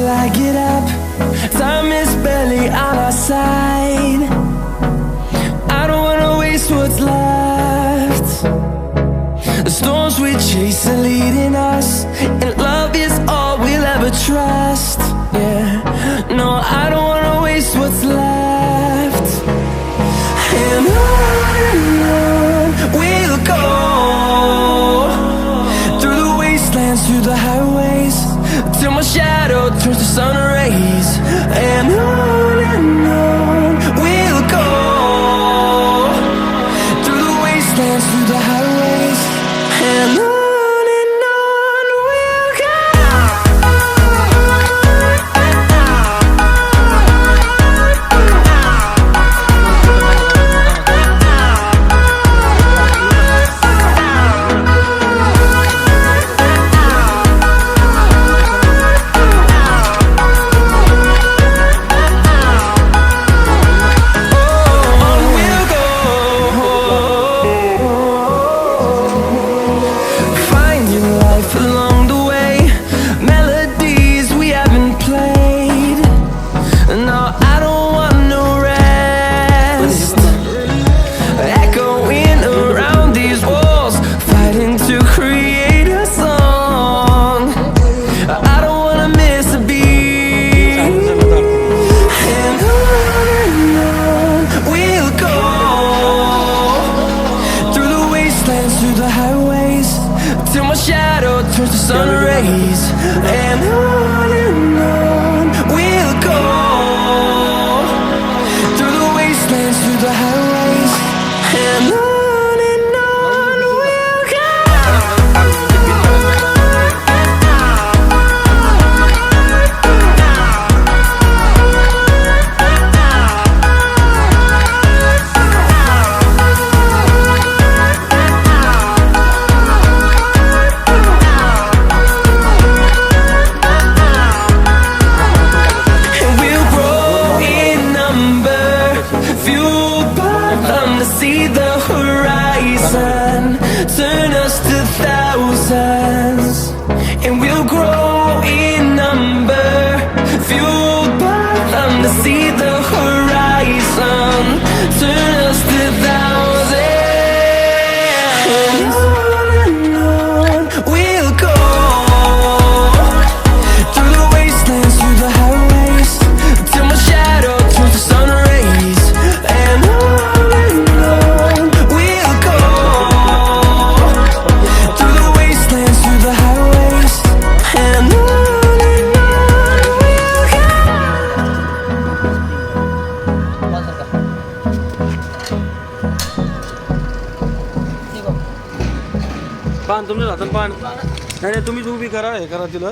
till I get up. Time is barely on our side. I don't wanna waste what's left. The storms we chase are leading us, and love is all we'll ever trust. Yeah, no, I don't wanna waste what's left. And on we'll go, through the wastelands, through the highways, till my shadow turns to sun rays. And on we'll go, through the wastelands, through the highways, and on we'll go. Along the way, melodies we haven't played. No, I don't want no rest. Echoing around these walls, fighting to create a song. I don't wanna miss a beat. And on we'll go, through the wastelands, through the highways, till my shadow turns to sun rays. And on we'll go, through the wastelands, through the highways, and on we'll go. To see the horizon turn us to thousands, and we'll grow in number, fueled by them. To see the horizon turn us to thousands, and on we'll go, through the wastelands, through the highways, till my shadow turns to sun rays. And पान तुमच्या हातात पान नाही तुम्हीच उभी करा हे करा तिला